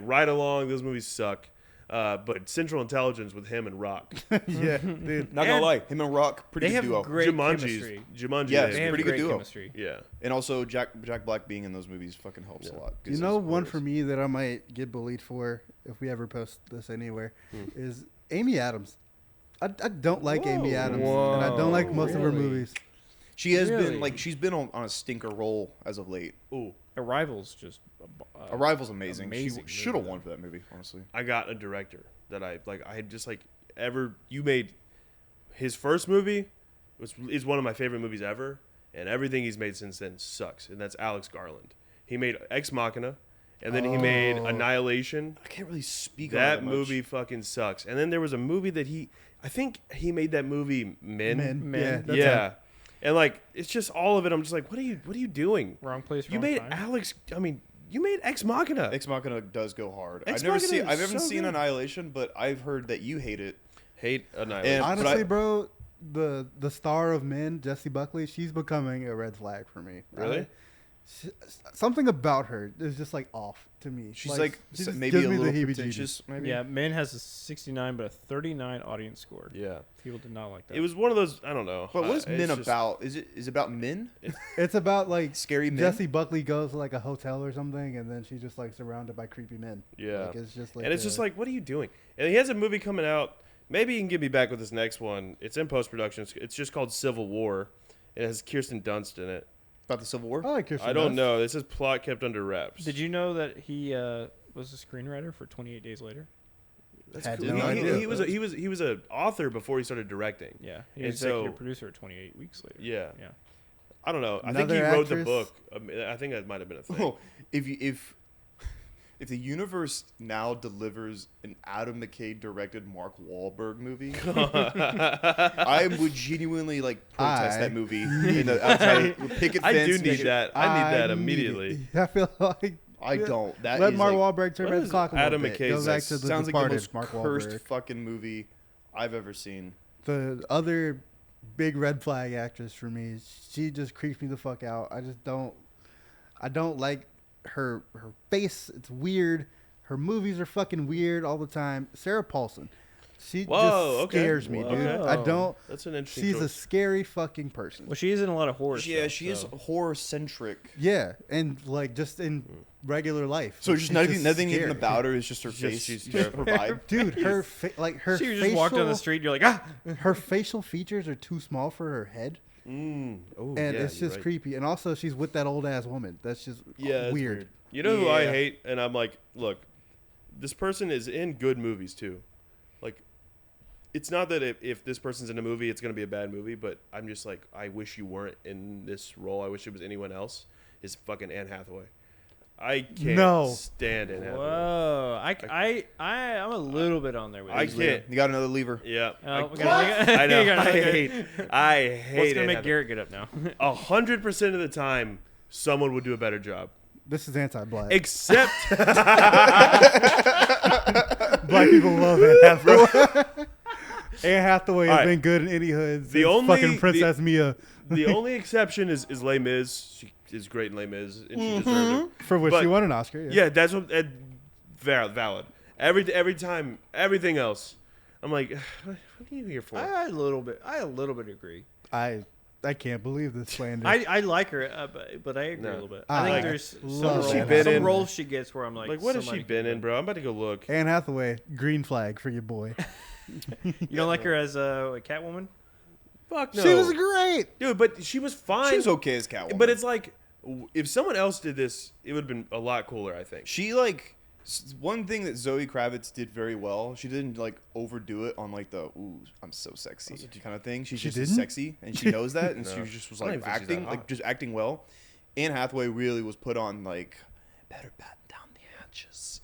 Ride Along. Those movies suck. But Central Intelligence with him and Rock. Yeah, dude. Not gonna lie, him and Rock pretty They good have duo. great chemistry. Jumanji. Yeah, they it's They have- have pretty good great duo. chemistry. yeah. And also Jack Black being in those movies fucking helps a lot. You know, one for me that I might get bullied for if we ever post this anywhere is Amy Adams. I don't like Amy Adams, and I don't like most of her Really? movies. She has Really? been like she's been on a stinker roll as of late. Ooh, Arrival's just Arrival's amazing. amazing She should have movie. won for that movie, honestly. I got a director that I like. I had just like you made his first movie is one of my favorite movies ever, and everything he's made since then sucks. And that's Alex Garland. He made Ex Machina, and then he made Annihilation. I can't really speak on That much. movie fucking sucks. And then there was a movie that I think he made that movie Men. Men. Yeah, that's Yeah. him. And like it's just all of it. I'm just like, what are you doing? wrong place. You wrong made time. you made Ex Machina. Ex Machina does go hard. Ex I've never Machina seen. I've is never so seen good. Annihilation, but I've heard that you hate it. Hate Annihilation. And- but Honestly, I- bro, the star of Men, Jessie Buckley, she's becoming a red flag for me. Really? Something about her is just like off to me. She's like she just maybe gives a me the little heebie-jeebies. pretentious. Maybe. Yeah, Men has a 69, but a 39 audience score. Yeah. People did not like that. It was one of those. I don't know. But what is It's Men just- about? Is it about men? It's about like Scary men. Jessie Buckley goes to like a hotel or something, and then she's just like surrounded by creepy men. Yeah. Like, it's just like And it's just like, what are you doing? And he has a movie coming out. Maybe he can get me back with this next one. It's in post production. It's just called Civil War. It has Kirsten Dunst in it. About the Civil War? I like Kirsten I don't Dunst. know. This is plot kept under wraps. Did you know that he was a screenwriter for 28 Days Later? That's Had cool. no He- idea. he was an author before he started directing. Yeah, he And was executive so- producer at 28 Weeks Later. Yeah. Yeah. I don't know. I think Another he wrote the actress- book. I think that might have been a thing. Oh, if the universe now delivers an Adam McKay directed Mark Wahlberg movie, I would genuinely like protest that movie in the outside with picket I fence. do need that. I need that need immediately. it. I feel like I don't. That let is Mark like, Wahlberg turn What back the is clock a Adam little bit. McKay's, Go like, back to the sounds like the Departed, most Mark cursed Wahlberg. fucking movie I've ever seen. The other big red flag actress for me, she just creeps me the fuck out. I don't like her face. It's weird. Her movies are fucking weird all the time. Sarah Paulson. She Whoa, just okay. scares me, dude. Okay. I don't. That's an interesting She's a choice. scary fucking person. Well, she is in a lot of horror Yeah, stuff, she is so- horror centric. Yeah, and like just in regular life. So she's just nothing even scary. about her is just her She's just- face, she's just her vibe. Dude, her her She facial, just walked down the street and you're like, ah! her facial features are too small for her head, Oh, and yeah, it's you're just right. creepy. And also, she's with that old ass woman. That's just Yeah, it's weird. You know who I Yeah. hate? And I'm like, look, this person is in good movies too. Like, it's not that if this person's in a movie, it's going to be a bad movie, but I'm just like, I wish you weren't in this role. I wish it was anyone else. Is fucking Anne Hathaway. I can't stand Anne Hathaway. Whoa. I'm a little bit on there with I you. can't. You got another lever. Yeah. Oh, I we gotta- I know. you gotta- I okay. hate What's Anne gonna make Hathaway. Garrett get up now? 100% of the time, someone would do a better job. This is anti-black. Except, Black people love Anne Hathaway. Anne Hathaway has All right. been good in any hood. The since only- fucking Princess Mia, the only exception is Les Mis. She is great in Les Mis, and she deserved it. for which But- she won an Oscar. Yeah, that's what valid. Every time, everything else, I'm like, what are you here for? I a little bit agree. I can't believe this slander. I like her, but I agree No. a little bit. I I think like- there's love some, Anne been some in? roles she gets where I'm like, Like, what has she somebody been could in, bro? I'm about to go look. Anne Hathaway, green flag for your boy. You don't like her as a Catwoman? Fuck no, She was great. dude. But she was fine. She was okay as Catwoman. But it's like, if someone else did this, it would have been a lot cooler. I think. She like one thing that Zoe Kravitz did very well. She didn't like overdo it on like the "ooh, I'm so sexy" kind of thing. She's She just didn't? sexy, and she knows that, and No. she just was I don't like even think she's that acting, like hot. just acting well. Anne Hathaway really was put on like better batten down the hatches.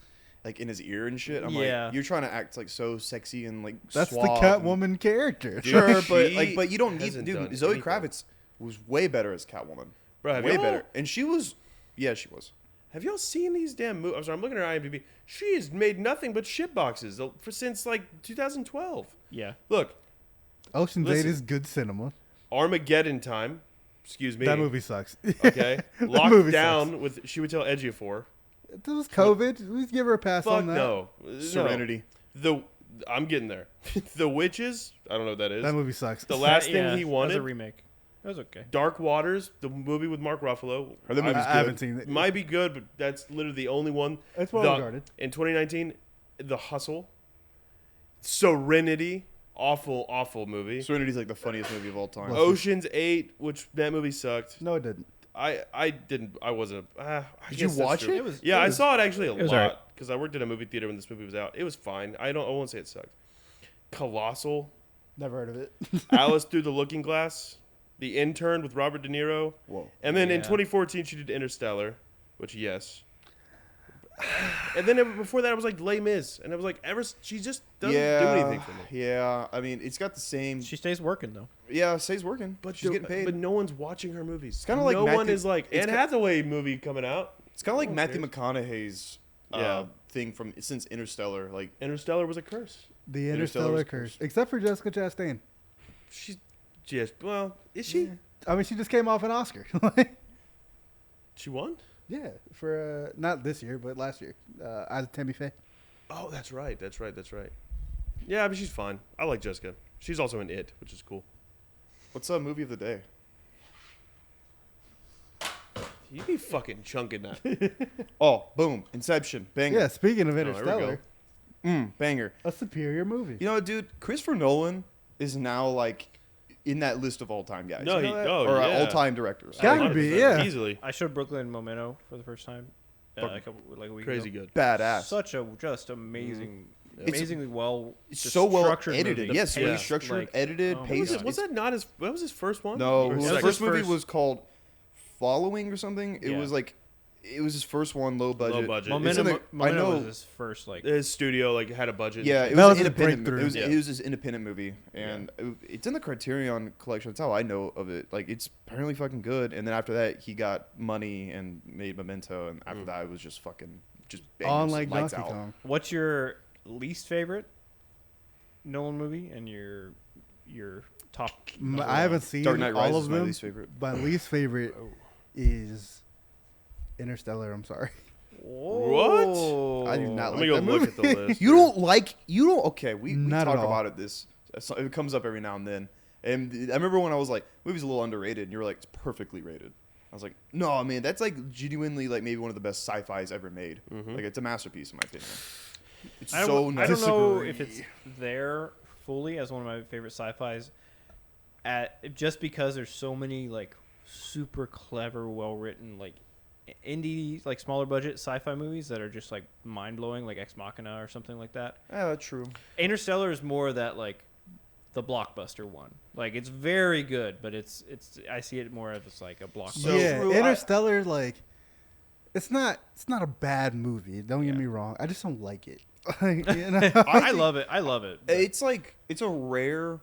like in his ear and shit. I'm Yeah. like, you're trying to act like so sexy and like That's suave the Catwoman character. Sure, but She like, but you don't need, hasn't dude. done Zoe anything. Kravitz was way better as Catwoman. Bro, have Way y'all- better, and she was, yeah, she was. Have y'all seen these damn movies? I'm sorry, I'm looking at her IMDb. She has made nothing but shit boxes since like 2012. Yeah. Look, Ocean's Listen. 8 is good cinema. Armageddon Time. Excuse me. That movie sucks. Okay. That Locked movie down sucks. with She Would Tell Ejiofor. It was COVID. We give her a pass Fuck on that. no. Serenity. No. I'm getting there. The Witches. I don't know what that is. That movie sucks. The last Yeah, thing he That was wanted. a remake. That was okay. Dark Waters, the movie with Mark Ruffalo. Are the movies I good? haven't seen it. Might be good, but that's literally the only one. It's well The- regarded. In 2019, The Hustle. Serenity. Awful movie. Serenity's like the funniest movie of all time. Well, Ocean's 8, which that movie sucked. No, it didn't. I didn't. I wasn't. I Did you guess that's watch true. it? It was. Yeah, it I was- saw it actually a was lot alright. because I worked at a movie theater when this movie was out. It was fine. I won't say it sucked. Colossal, Never heard of it. Alice Through the Looking Glass, The Intern with Robert De Niro, Whoa. and then in Yeah. 2014 she did Interstellar, which yes. And then before that, I was like Les Mis, and I was like, she just doesn't do anything for me. Yeah, I mean, it's got the same. She stays working though. Yeah, Say's working, But she's the- getting paid. But no one's watching her movies. It's kinda like no one Matthew- is like it's Anne ki- Hathaway movie coming out. It's kind of like No one Matthew cares. McConaughey's Yeah. thing from since Interstellar. Like, Interstellar was a curse. The Interstellar Interstellar was curse. Except for Jessica Chastain. She's just is she? I mean, she just came off an Oscar. She won. Yeah, for not this year, but last year. As Tammy Faye. Oh, that's right. Yeah, but she's fine. I like Jessica. She's also in It, which is cool. what's a movie of the day? You be fucking chunking that. Oh, boom, Inception, banger. Yeah, speaking of there we Interstellar, Banger. a superior movie. You know what, dude? Christopher Nolan is now like in that list of all-time guys. No, You know he- that? oh, or yeah. all-time directors. Gotta be, 100%, yeah. easily. I showed Brooklyn Memento for the first time. A week Crazy ago. good. Badass. Such a just amazing, It's- amazingly well. It's just so well structured edited. movie. Yes, The really pace, structured, like, edited, oh my paced. God. Was that not his? That was his first one. No, Or his second? first his movie first- was called Following or something. It Yeah. was like, it was his first one, low budget. Low budget. It's in Memento, the- Memento I know. was his first like. His studio like had a budget. Yeah, it That was was an his independent. breakthrough. It Yeah. was his independent movie, and it's in the Criterion collection. That's how I know of it. Like, it's apparently fucking good. And then after that, he got money and made Memento, and after that, it was just fucking bangers, On like lights Donkey out. Kong. What's your least favorite Nolan movie and your top? I haven't seen Dark Knight all Rises of is my them. least favorite. My least favorite is Interstellar. I'm sorry. What? I do not Let like me go that look movie. at the list. You don't like okay. We Not talk at all. about it. It comes up every now and then. And I remember when I was like, movie's a little underrated, and you were like, it's perfectly rated. I was like, no, man, that's like genuinely like maybe one of the best sci-fis ever made. Like, it's a masterpiece in my opinion. It's I so don't, nice. I don't know Disagree. if it's there fully as one of my favorite sci-fis. Just because there's so many like super clever, well written like indie like smaller budget sci-fi movies that are just like mind blowing, like Ex Machina or something like that. Yeah, true. Interstellar is more of that like the blockbuster one. Like it's very good, but it's I see it more as like a blockbuster. So yeah, true, Interstellar, like, it's not a bad movie. Don't get me wrong. I just don't like it. You know? I love it. I love it. but- It's like it's a rare,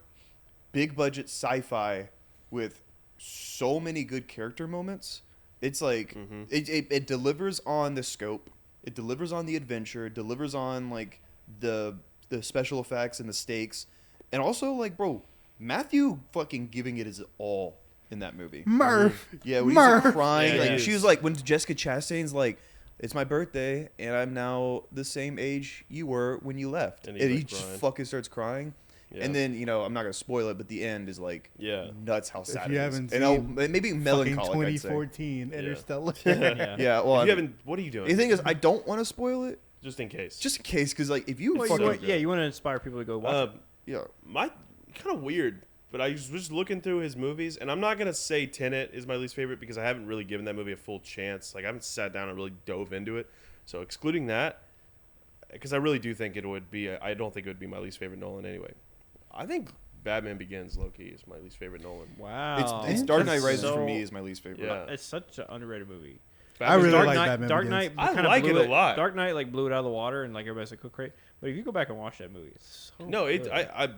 big budget sci-fi with so many good character moments. It's like it delivers on the scope, it delivers on the adventure, it delivers on like the special effects and the stakes, and also like, bro, Matthew fucking giving it his all in that movie. Murph. Yeah, when he's Murph. like, crying, Yeah, like he she is. was like when Jessica Chastain's like, it's my birthday and I'm now the same age you were when you left, And and, he's, he like, just crying. fucking starts crying. Yeah. And then, you know, I'm not gonna spoil it, but the end is like Yeah. nuts how sad you it is. haven't And I'll- seen maybe Fucking melancholic. I'd say. 2014 Interstellar. yeah. Yeah, well, If I you mean, haven't. What are you doing? the thing is, I don't want to spoil it, Just in case. just in case, because like if you Well, you fucking want, yeah, you want to inspire people to go watch it. yeah, My kind of weird, but I was just looking through his movies, and I'm not gonna say Tenet is my least favorite because I haven't really given that movie a full chance. Like I haven't sat down and really dove into it. So excluding that, because I really do think it would be. I don't think it would be my least favorite Nolan anyway. I think Batman Begins, low key, is my least favorite Nolan. Wow. it's Dark Knight That's Rises for so- me is my least favorite. Yeah. It's such an underrated movie. I really Dark like Knight. Batman Dark Begins. Knight. I kinda like blew it a lot. Dark Knight like blew it out of the water, and like everybody's like, "Oh, great!" But if you go back and watch that movie, it's so No, good. I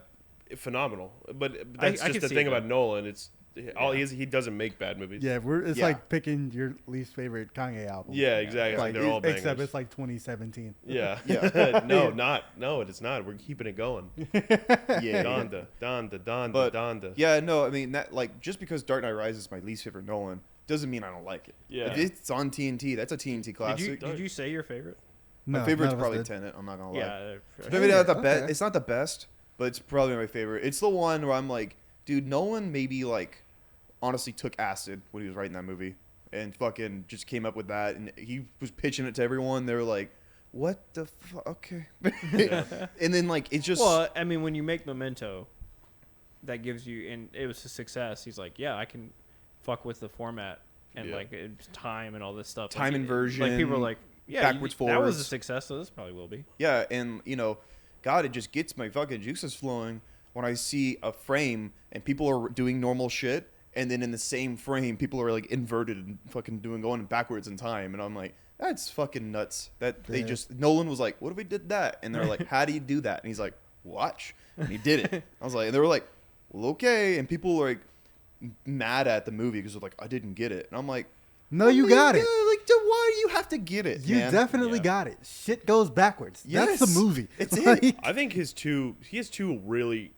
phenomenal. But that's I just can the see thing that. about Nolan. It's all he doesn't make bad movies. Yeah, it's Yeah. like picking your least favorite Kanye album. Yeah, exactly. Like, They're all bangers. except it's like 2017. Yeah. Yeah. No, it is not. We're keeping it going. Yeah. Donda, But Donda. yeah, no, I mean that like just because Dark Knight Rises is my least favorite Nolan doesn't mean I don't like it. Yeah. If it's on TNT, that's a TNT classic. Did you say your favorite? No, My favorite's none of us probably did. Tenet. I'm not gonna lie. Yeah. Maybe not the Okay. best. It's not the best, but it's probably my favorite. It's the one where I'm like, dude, Nolan maybe like honestly took acid when he was writing that movie and fucking just came up with that, and he was pitching it to everyone. They were like, "What the fuck?" Okay. And then like it's just Well, I mean, when you make Memento, that gives you, and it was a success. He's like, yeah, I can fuck with the format and Yeah. like it's time and all this stuff. Time like, inversion, Like people are like, yeah, backwards, that was a forwards. success, so this probably will be. yeah, and God, it just gets my fucking juices flowing when I see a frame and people are doing normal shit, and then in the same frame, people are like inverted and fucking going backwards in time, and I'm like, that's fucking nuts. That they Yeah. just Nolan was like, what if we did that? And they're like, how do you do that? And he's like, watch, and he did it. I was like, and they were like, well, okay, and people were like mad at the movie because they're like, I didn't get it, and I'm like, No, you got it. Like, dude, why do you have to get it? You man? definitely Yeah. got it. Shit goes backwards. Yes. That's the movie. It's it. Like, I think he has two really.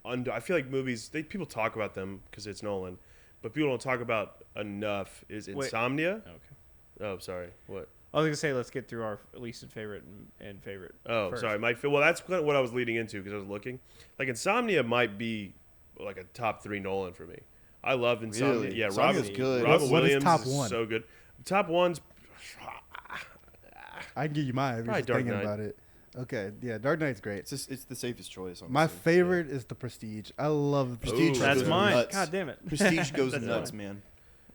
I feel like movies. People talk about them because it's Nolan, but people don't talk about enough. Is Wait. Insomnia? Okay. Oh, sorry. What? I was gonna say let's get through our least and favorite and favorite. Oh, first. sorry. Well, that's kind of what I was leading into because I was looking. Like Insomnia might be like a top 3 Nolan for me. I love Insomnia. Really? Yeah, Insomnia's Robin, good. Robin What is Williams top is one? so good. Top one's I can give you mine if you're Probably just Dark thinking Knight. about it. Okay, yeah, Dark Knight's great. It's the safest choice. My honestly. favorite is The Prestige. I love The Prestige. Prestige. That's goes mine. nuts. God damn it. Prestige goes That's nuts, mine. man.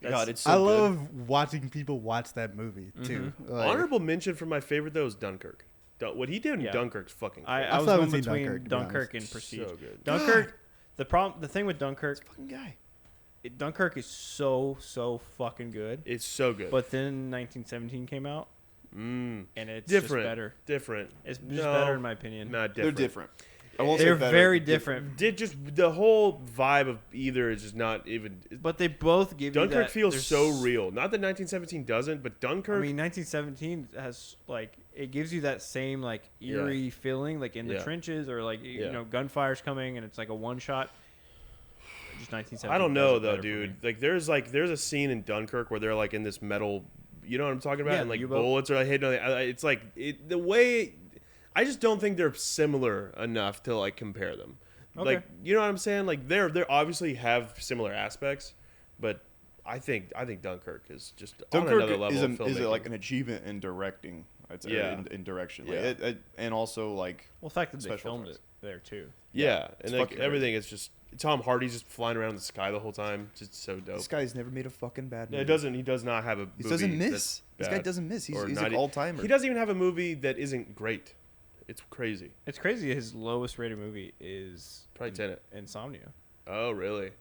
That's- God, it's so I good. love watching people watch that movie too. Like, honorable mention for my favorite though is Dunkirk. What he did in Yeah. Dunkirk's fucking. I I was still going haven't seen between Dunkirk, to be Dunkirk and honest. Prestige. So good. Dunkirk. The thing with Dunkirk, Fucking guy. Dunkirk is so fucking good. It's so good. But then 1917 came out, and it's different. just better. Different. It's just No, better in my opinion. Not They're different. different. I won't say They're better. very different, Did just the whole vibe of either is just not even. but they both give you Dunkirk that. feels there's- so real. Not that 1917 doesn't, but Dunkirk. I mean, 1917 has like it gives you that same like eerie feeling, like in the Yeah. trenches or like Yeah. you know gunfire's coming and it's like a one shot. Just 1917. I don't does know it though, better for me. dude. There's a scene in Dunkirk where they're like in this metal. You know what I'm talking about? Yeah, and like U-boat. bullets are like hitting. It's like the way. I just don't think they're similar enough to like compare them. Okay. Like you know what I'm saying? Like they're obviously have similar aspects, but I think Dunkirk is just on Dunkirk another level of is filmmaking. like an achievement in directing. I'd say, Yeah. in direction. Yeah. Like and also like Well, the fact that they Special filmed effects. it there too. yeah, it's and like fucking everything is just Tom Hardy's just flying around in the sky the whole time. Just so dope. this guy's never made a fucking bad movie. He does not have a. He movie doesn't that's miss. This guy bad. doesn't miss. He's Or an not e- all timer. He doesn't even have a movie that isn't great. It's crazy. It's crazy. His lowest rated movie is Probably Tenet. Insomnia. Oh, really?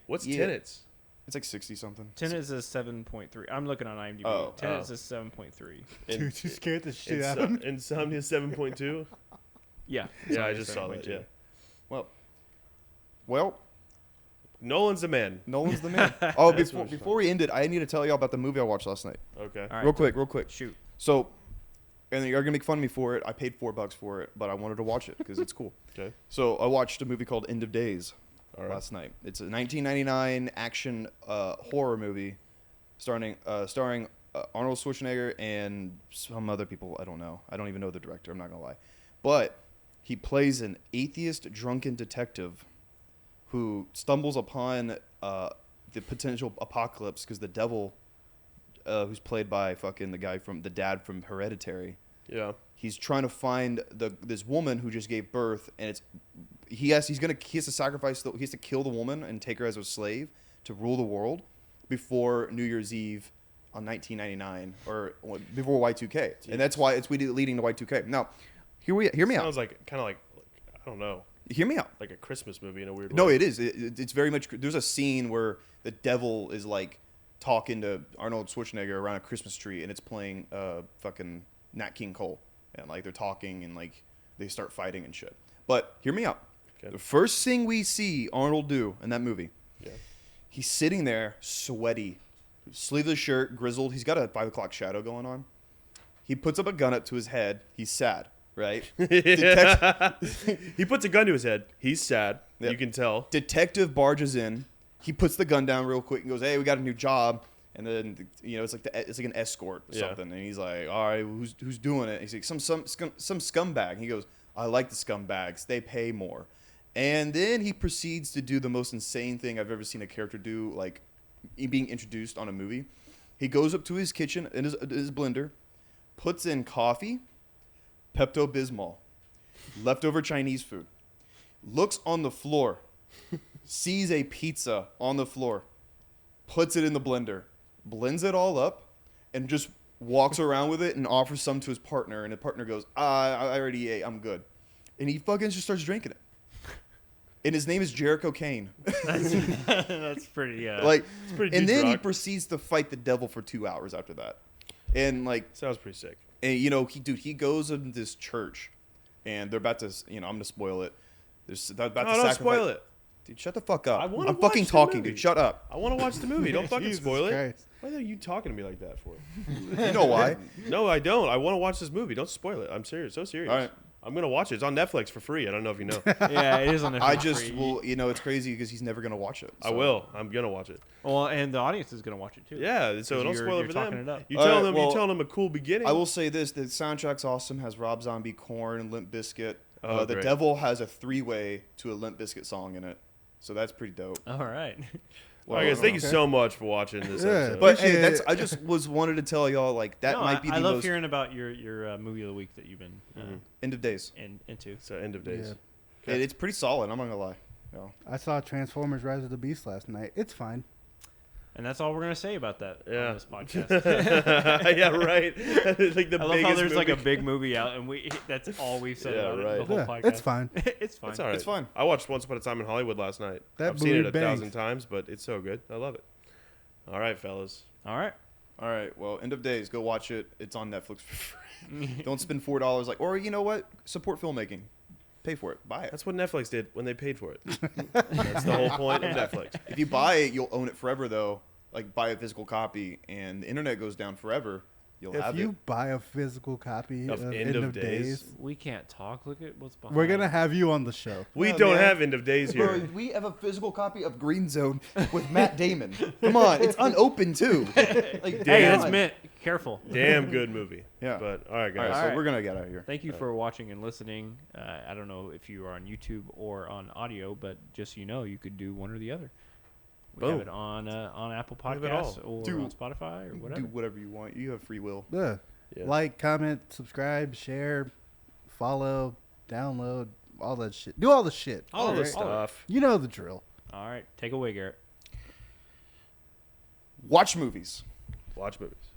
What's Yeah. Tenet's? It's like 60 something. Tenet is a 7.3. I'm looking on IMDb. Oh. Tenet Oh. is a 7.3. In- dude, you scared the shit out of me. Insomnia 7.2? Yeah. Yeah, I Insomnia just saw that. 7.2. Yeah. Well, Nolan's the man. Nolan's the man. Oh, That's before what it's before we end it, I need to tell you all about the movie I watched last night. Okay. All right. Real quick. Shoot. So, and you're gonna make fun of me for it. I paid $4 for it, but I wanted to watch it because it's cool. Okay. So I watched a movie called End of Days All right. last night. It's a 1999 action horror movie, starring Arnold Schwarzenegger and some other people. I don't know. I don't even know the director. I'm not gonna lie, but he plays an atheist drunken detective who stumbles upon the potential apocalypse because the devil, who's played by fucking the guy from the dad from Hereditary. Yeah. He's trying to find this woman who just gave birth, and he has to sacrifice. He has to kill the woman and take her as a slave to rule the world before New Year's Eve on 1999 or before Y2K, and that's why it's leading to Y2K. Now, hear me out. Sounds like kind of like I don't know, Hear me out. like a Christmas movie in a weird No, way. it is. It's very much. There's a scene where the devil is like talking to Arnold Schwarzenegger around a Christmas tree, and it's playing fucking Nat King Cole, and like they're talking and like they start fighting and shit. But hear me out. Okay. The first thing we see Arnold do in that movie, Yeah. he's sitting there, sweaty, sleeveless shirt, grizzled. He's got a 5 o'clock shadow going on. He puts up a gun up to his head. He's sad, right? He puts a gun to his head. He's sad. Yep. You can tell. Detective barges in. He puts the gun down real quick and goes, "Hey, we got a new job." And then it's like an escort or Yeah. something. And he's like, "All right, who's doing it?" He's like, some scumbag. And he goes, "I like the scumbags. They pay more." And then he proceeds to do the most insane thing I've ever seen a character do, like being introduced on a movie. He goes up to his kitchen in his blender, puts in coffee, Pepto-Bismol, leftover Chinese food, looks on the floor, sees a pizza on the floor, puts it in the blender, blends it all up, and just walks around with it and offers some to his partner. And the partner goes, I already ate. I'm good. And he fucking just starts drinking it. And his name is Jericho Kane. That's pretty. Like, It's pretty and deep then he rock. proceeds to fight the devil for 2 hours after that. And like, Sounds pretty sick. and he goes in this church, and they're about to, I'm gonna spoil it. They're about to No, don't sacrifice. spoil it. Dude, shut the fuck up. I wanna I'm fucking watch the talking, movie. dude. Shut up. I want to watch the movie. Don't fucking Jesus spoil it. Christ. Why are you talking to me like that for? You know why? No, I don't. I want to watch this movie. Don't spoil it. I'm serious. So serious. All right. I'm gonna watch it. It's on Netflix for free. I don't know if you know. Yeah, it is on Netflix. I just free. will. It's crazy because he's never gonna watch it. I so. will. I'm gonna watch it. Well, and the audience is gonna watch it too. Yeah. So don't you're- spoil you're it for talking them. it up. You All tell right, them. well, You tell them a cool beginning. I will say this: the soundtrack's awesome. Has Rob Zombie, Korn, and Limp Bizkit. Oh, The great. Devil has a 3-way to a Limp Bizkit song in it, so that's pretty dope. All right. All right, guys. Thank you Okay. so much for watching this Yeah, episode. But hey, Appreciate it. I just wanted to tell y'all like that No, might be I the love most hearing about your movie of the week that you've been end of days. into. So end of days. Yeah. It's pretty solid. I'm not gonna lie. I saw Transformers: Rise of the Beast last night. It's fine. And that's all we're gonna say about that Yeah. on this podcast. Yeah, right. Like the I love biggest how there's like a movie. big movie out, and that's all we've said Yeah, about right. it the whole Yeah, podcast. it's fine. It's fine. It's all right. It's fine. I watched Once Upon a Time in Hollywood last night. That I've seen it movie 1,000 bangs. times, but it's so good. I love it. All right, fellas. All right. All right. Well, end of days. Go watch it. It's on Netflix for free. Don't spend $4 or you know what? Support filmmaking. Pay for it. Buy it. That's what Netflix did when they paid for it. That's the whole point of Netflix. If you buy it, you'll own it forever though. Like buy a physical copy, and the internet goes down forever. You'll If have you it. buy a physical copy Of of End of Days. We can't talk. Look at what's behind. we're gonna have you on the show. We Oh, don't man. have end of days Bro, here. we have a physical copy of Green Zone with Matt Damon. Come on, it's unopened too. Like, Hey, Damn. it's mint. Careful. Damn good movie. Yeah. But all right, All guys. right, All so right. we're gonna get out of here. Thank you for watching and listening. I don't know if you are on YouTube or on audio, but just so you know, you could do one or the other. We have Boom. it on Apple We have it all. Podcasts or Do- on Spotify or Do whatever. whatever you want. You have free will. Yeah. Yeah. Like, comment, subscribe, share, follow, download, all that shit. Do all the shit. all the right? stuff. You know the drill. All right, take away, Garrett. Watch movies. Watch movies.